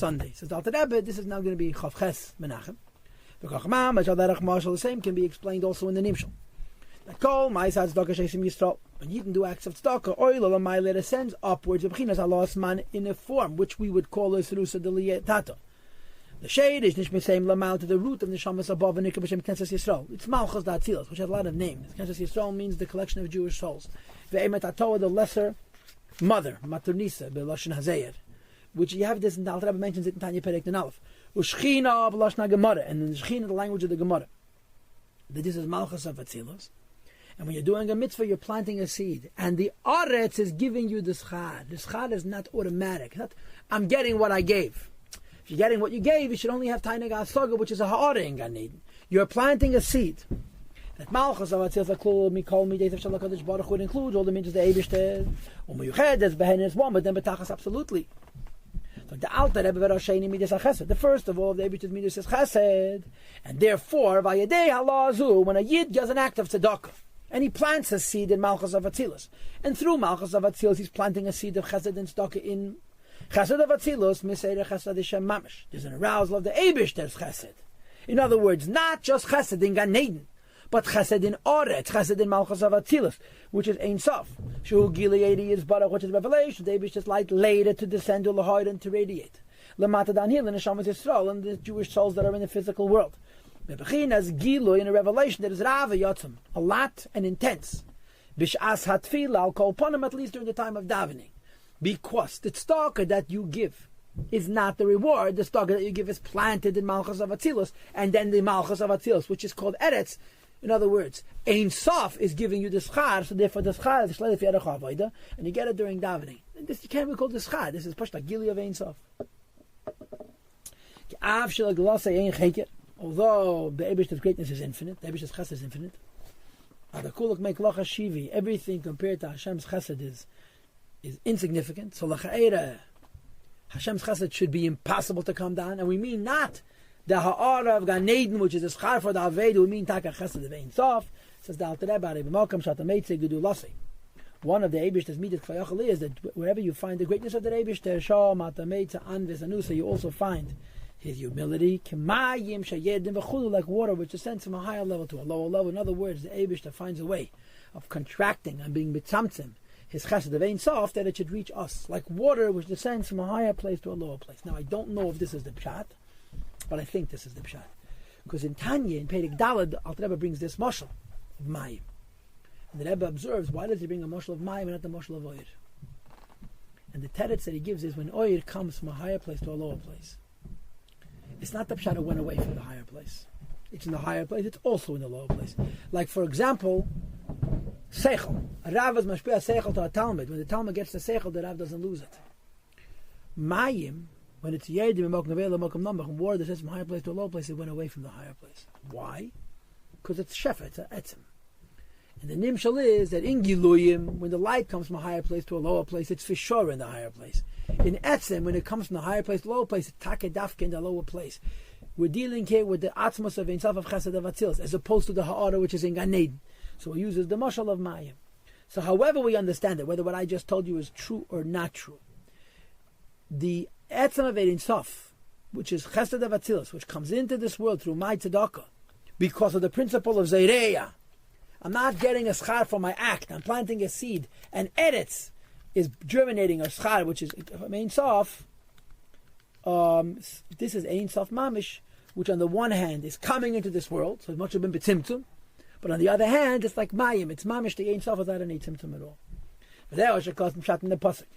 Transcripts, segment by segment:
Sunday. Says the Alter Rebbe, this is now going to be Chav Ches Menachem. The Chachma, Mashal Derech Marshal, the same can be explained also in the Nimshal. That Kol, Ma'aseh Tzedakah Sheisim Yisrael, when you can do acts of tzedakah, oil or ma'ileh ascends upwards of B'chinas Allah's man in a form which we would call a Serusa Deliyatata. The shade is Nishmeseim Lamal to the root of Neshamas above and Nikah B'Shem Knesset Yisrael. It's Malchus Datzilas, which has a lot of names. Knesset Yisrael means the collection of Jewish souls. Ve'emet Atoa, the lesser mother, Maturnisa, B'Lashon Hazeir, which you have this, and the Alter Rebbe mentions it in Tanya Perek and Aleph. Ushchina B'Lashon Gemara, and in the Shechina, the language of the Gemara. That this is Malchus of Atzilas. And when you're doing a mitzvah, you're planting a seed. And the aretz is giving you the schad. The schad is not automatic. It's not, I'm getting what I gave. If you're getting what you gave, you should only have Tainag HaSoga, which is a ha'ara in Gan Eden. You're planting a seed. That Malchus of Atzilus HaKlul, Mikol, Mideitav Shel HaKadosh Baruch Hu, includes all the mitzvahs, the Eibishter, Umuyuched, there's Behen, there's one, but then Betachas, absolutely. So the Alter Rebbe Verasheni Midas HaChesed. The first of all, the Eibishter's Midas is Chesed. And therefore, Vayadei Halazu, when a Yid does an act of tzedakah, and he plants a seed in Malchus of Atzilus. And through Malchus of Atzilus, he's planting a seed of Chesed and Tzedakah in Chesed of Atzilus, Miseireh Chesed Ishem Mamish. There's an arousal of the Eibish, there's Chesed. In other words, not just Chesed in Gan Eden, but Chesed in Oretz, Chesed in Malchus of Atzilus, which is Ein Sof. Shu Gileadi is Baruch, which is revelation. The Eibish is light later to descend to Lahoid and to radiate. Lamata down here, in the Neshamas Yisrael, and the Jewish souls that are in the physical world. As Gilu in a revelation that is Rava Yotzim, a lot and intense. Bish'as hatfila, I'll call upon him at least during the time of davening. Because the tzedakah that you give is not the reward. The tzedakah that you give is planted in Malchus of Atzilus, and then the Malchus of Atzilus, which is called Eretz. In other words, Ein Sof is giving you the schar, so therefore the schar is Shleif Yadach Avoda, and you get it during davening. And this you can't be called the schar. This is Pashta Gili of Ein Sof. Although the Eibishter's greatness is infinite, the Eibishter's chesed is infinite, everything compared to Hashem's chesed is insignificant. So l'cha'era, Hashem's chesed should be impossible to come down, and we mean not the ha'ara of Gan Eden, which is the schar for the Aved, we mean taka chesed of Ein Sof. Says the Alter Rebbe, one of the Eibishter's midas k'vayachal is that wherever you find the greatness of the Eibishter, Shah, Matameitza, Anvis, Anusa, you also find his humility, like water which descends from a higher level to a lower level. In other words, the Eibishter finds a way of contracting and being mitzamtzim his chesed of Ein Sof, that it should reach us, like water which descends from a higher place to a lower place. Now, I don't know if this is the pshat, but I think this is the pshat. Because in Tanya, in Perek Daled, Alter Rebbe brings this mashal of Mayim. And the Rebbe observes, why does he bring a mashal of Mayim and not the mashal of Oyer? And the teretz that he gives is when Oyer comes from a higher place to a lower place. It's not the pshat went away from the higher place. It's in the higher place, it's also in the lower place. Like, for example, Seichel. A Rav is mashpia Seichel to a Talmud. When the Talmud gets the Seichel, the Rav doesn't lose it. Mayim, when it's Yedim, Mokum Nevela, Mokum Nambach, and water that says from a higher place to a lower place, it went away from the higher place. Why? Because it's Shefa, it's a Etzim. And the Nimshal is that in Giluyim, when the light comes from a higher place to a lower place, it's Fishor in the higher place. In Etzem, when it comes from the higher place to the lower place, it's Takedafke in the lower place. We're dealing here with the Atzmos of Ein Sof of Chesed of Atzilus, as opposed to the Ha'ara which is in Gan Eden. So he uses the mashal of Mayim. So however we understand it, whether what I just told you is true or not true, the Etzem of Ein Sof, which is Chesed of Atzilus, which comes into this world through my tzedakah, because of the principle of Zeireya, I'm not getting a schar for my act, I'm planting a seed, and Eretz is germinating a schar, which is Ein Sof. This is Ein Sof Mamish, which on the one hand is coming into this world, so it must have been betzimtzum, but on the other hand, it's like Mayim, it's Mamish, the Ein Sof without any tzimtzum at all.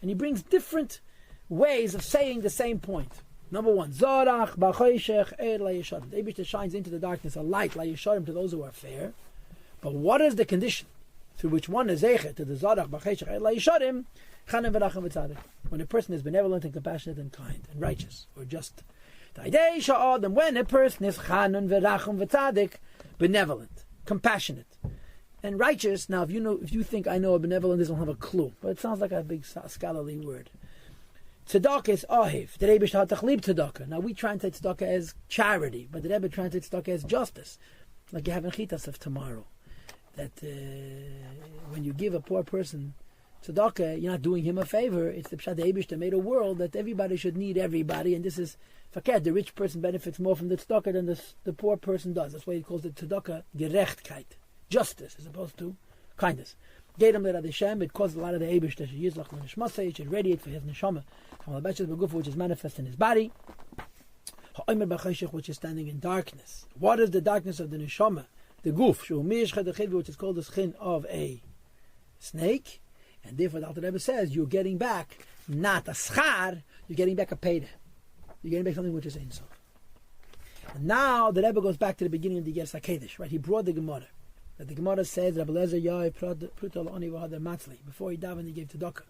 And he brings different ways of saying the same point. Number one, Zorach b'choshech er la'yesharim. The Eibishter shines into the darkness a light la'yesharim to those who are fair. But what is the condition through which one is zeichet to the Zorach b'choshech er la'yesharim? Chanem v'racham v'tzadik. When a person is benevolent and compassionate and kind and righteous or just. When a person is chanem v'racham v'tzadik, benevolent, compassionate, and righteous. Now, if you think I know a benevolent, doesn't have a clue, but it sounds like a big scholarly word. Tzedakah is ohiv. The Rebbe had tachlib tzedakah. Now we translate tzedakah as charity, but the Rebbe translates tzedakah as justice, like you have in Chitas of tomorrow. That when you give a poor person tzedakah, you're not doing him a favor. It's the Pshat Eibishter made a world that everybody should need everybody, and this is fakir. The rich person benefits more from the tzedakah than the poor person does. That's why he calls it tzedakah gerechtkeit, justice, as opposed to kindness. Gedem le Hashem, it causes a lot of the Eibishter. She uses lachlan nishmasa, it should radiate for his neshama, which is manifest in his body, which is standing in darkness. What is the darkness of the neshama? The guf, which is called the skin of a snake, and therefore the Alter Rebbe says you're getting back not a schar, you're getting back a payda. You're getting back something which is Ein Sof. And now the Rebbe goes back to the beginning of the Ger Sakedesh, right? He brought the Gemara. That the Gemara says Rabbi Lezer Yai Prutal Oni V'Hadar Matzli. Before he davened, he gave tzedakah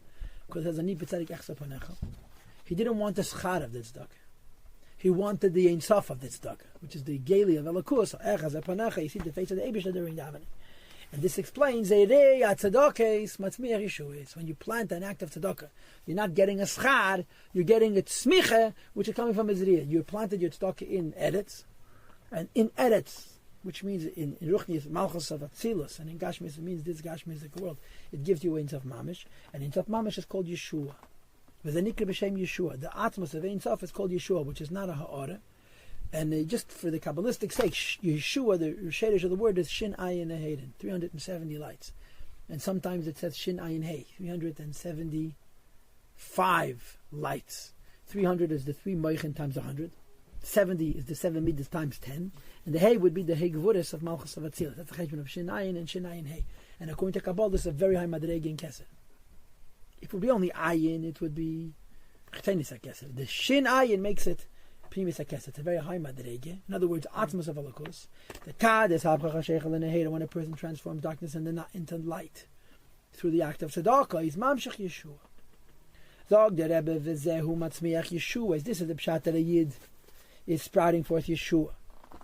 because it has a need for tzedek echsa panecha. He didn't want the schar of the tzedakah. He wanted the Ein Sof of the tzedakah, which is the Geli of Elokus. Echaz panecha. You see the face of the Eibishter during davening. And this explains when you plant an act of tzedakah, you're not getting a schar, you're getting a tzmicha, which is coming from Ezriya. You planted your tzedakah in eretz, and in eretz, which means in Ruchni Malchus of Atzilus, and in Gashmis it means this Gashmizik world, it gives you Ein Sof Mamish, and Ein Sof Mamish is called Yeshua. With a Nikra B'Shem Yeshua, the Atmos of Ein Sof is called Yeshua, which is not a Ha'ara. And just for the Kabbalistic sake, Yeshua, the Shadish of the word is Shin Ayin Hayden, 370 lights. And sometimes it says Shin Ayin Hay, 375 lights. 300 is the 3 Moichin times 100. 70 is the 7 Midas times 10. And the Hay would be the Hay Gvuris of Malchus of Atzilus. That's the cheshbon of Shin Ayin and Shin Ayin Hay. And according to Kabbalah, this is a very high Madrege in Kesed. If it would be only Ayin, it would be Chtenis HaKesed. The Shin Ayin makes it Primis HaKesed. It's a very high Madrege. In other words, Atmos of Elokus. The Kad is Habchach HaSheichel and Neheda, when a person transforms darkness into light through the act of Tzedakah. He's Mamshech Yeshua. Zog the Rebbe V'zehu Matzmiach Yeshua. This is the Pshat that a Yid is sprouting forth Yeshua.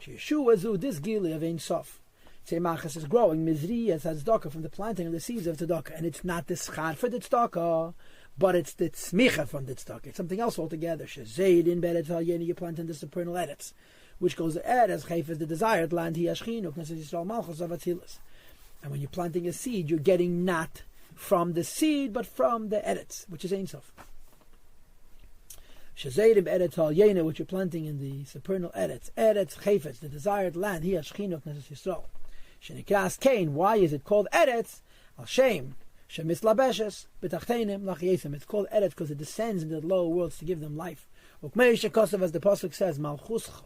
Yeshua Zu, this Gili of Ein Sof. Tzemachas is growing, Mizri as tzedakah from the planting of the seeds of tzedakah. And it's not the schar for the tzedakah, but it's the tzmicha from the tzedakah. It's something else altogether. Shezayd in Beretz Halyeni, you plant in the supernal eretz, which goes to Eretz, Chayf is the desired land, Hi Ashchinuk, Knesset Yisrael Malchus of Atzilus. And when you're planting a seed, you're getting not from the seed, but from the eretz, which is Ein Sof. Shazayim Eretz Halyeni, which you're planting in the supernal eretz. Eretz Chayfetz, the desired land, Hi Ashchinuk, Knesset Yisrael. Shenikras Kain, why is it called Eretz? Al Shem, Shemislabeshes, B'tachtenim, Lach Yesim. It's called Eretz because it descends into the lower worlds to give them life. Ukmei Shekosov, as the Pasuk says, Malchuscha.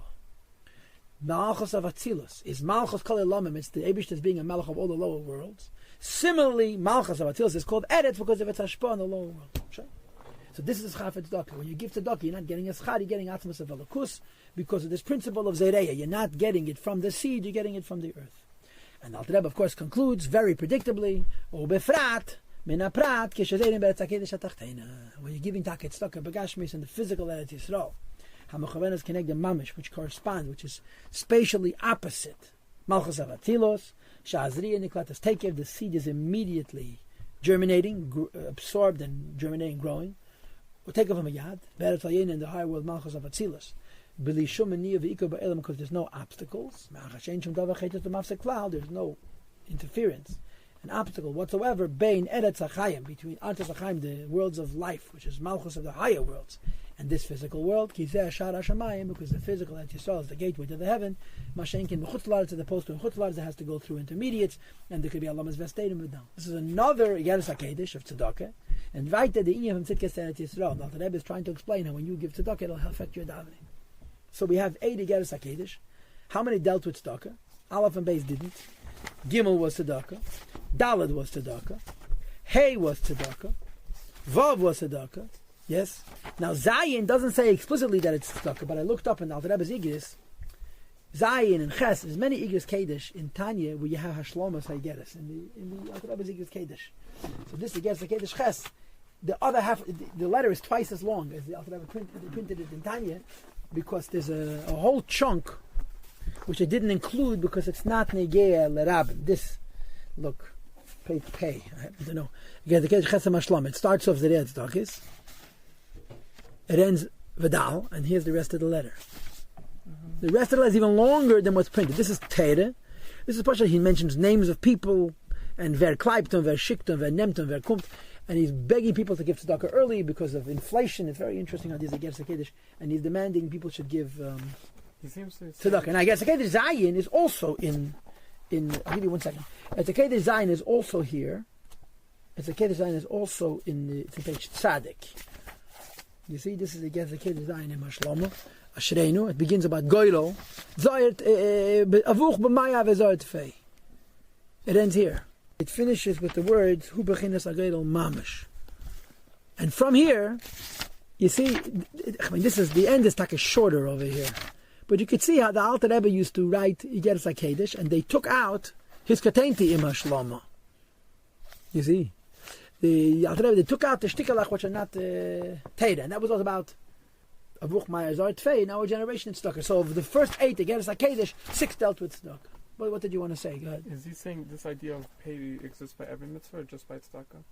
Malchus of Atzilus is Malchus Kol Elamim. It's the Eibishter as being a Malach of all the lower worlds. Similarly, Malchus of Atzilus is called Eretz because of its Hashpah in the lower world. So this is Schar for Tzedakah. When you give Tzedakah, you're not getting a Schar, you're getting Atmos of Elokus because of this principle of Zereya. You're not getting it from the seed, you're getting it from the earth. And Alter Rebbe, of course, concludes very predictably, Ubefrat, Menaprat, Keshazeirim Beretz HaKedesh HaTachteina. When you're giving Taket Tzedakah, Begashmis, and the physical Eretz Yisrael, Hamachavenas Keneg the Mamish, which corresponds, which is spatially opposite, Malchus of Atilos, Shazri and Niklatas Tekev, the seed is immediately germinating, absorbed and germinating, growing. We'll take off from a yad, Beretz Hayin in the higher world, Malchus of Atzilus. Because there's no obstacles. There's no interference, an obstacle whatsoever. Between Artes Achayim, the worlds of life, which is Malchus of the higher worlds, and this physical world. Because the physical Eretz Yisrael is the gateway to the heaven. Mashenkin b'chutzlaretz, as opposed to in chutzlaretz, it has to go through intermediates, and there could be alamas v'steidim v'dam. This is another Yeres HaKedesh of tzedakah, and right there the inyan from tzidkas Eretz Yisrael. Now the Rebbe is trying to explain how when you give tzedakah, it'll affect your davening. So we have 80 Geras HaKedesh. How many dealt with tzedakah? Aleph and Beis didn't. Gimel was tzedakah. Daled was tzedakah. Hey was tzedakah. Vav was tzedakah. Yes. Now Zayin doesn't say explicitly that it's tzedakah, but I looked up in Alter Rebbe's Igris. Zayin and Ches, there's many Igris Kedesh in Tanya where you have Hashlomas HaGeras in the Alter Rebbe's Igris Kedesh. So this is Geras HaKedesh Ches. The other half, the letter is twice as long as the Alter Rebbe printed it in Tanya, because there's a whole chunk which I didn't include because it's not Negeya Lerabim. This, look, pay. I happen to know. It starts off Zerei Tzedakis. It ends Vidal, and here's the rest of the letter. The rest of the letter is even longer than what's printed. This is Teire. This is partially he mentions names of people, and Ver Kleipton, Ver Shikton, Ver Nemton, Ver Kumt. and he's begging people to give tzedakah early because of inflation. It's very interesting how this gets the Kiddush, and he's demanding people should give He seems to tzedakah. And I guess the Kiddush Zayin is also in. I'll give you 1 second. The Kiddush Zayin is also here. The Kiddush Zayin is also it's in page Tzadik. You see, this is against the Kiddush Zayin in Mashlomo. Ashreinu. It begins about Goylo. Avuch b'maya v'zoyet fei. It ends here. It finishes with the words Hu bechinas agedol mamish. And from here, you see, this is the end is like a shorter over here. But you could see how the Alter Rebbe used to write Igeres HaKedesh, and they took out his Katenti Ima Shlomo. You see? The Alter Rebbe, they took out the Shtikalach, which are not Teda. And that was all about Avuch Maya Zart Fei, in our generation in Tzedakah. So of the first 8 Igeres HaKedesh, 6 dealt with Tzedakah. What did you want to say? Go ahead. Is he saying this idea of pay exists by every mitzvah or just by tzedakah?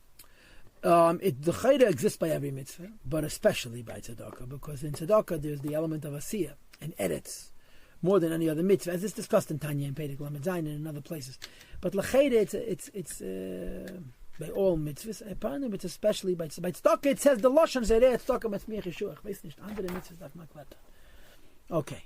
The chayda exists by every mitzvah, but especially by tzedakah, because in tzedakah there's the element of asiyah and eretz more than any other mitzvah, as is discussed in Tanya and Perek Lamed Zayin and in other places. But l'chayda it's by all mitzvahs. Apparently, it's especially by tzedakah. It says the lashon zereh tzedakah matzmiach yeshuach. Weiß nicht, andere mitzvahs darf man klarten. Okay.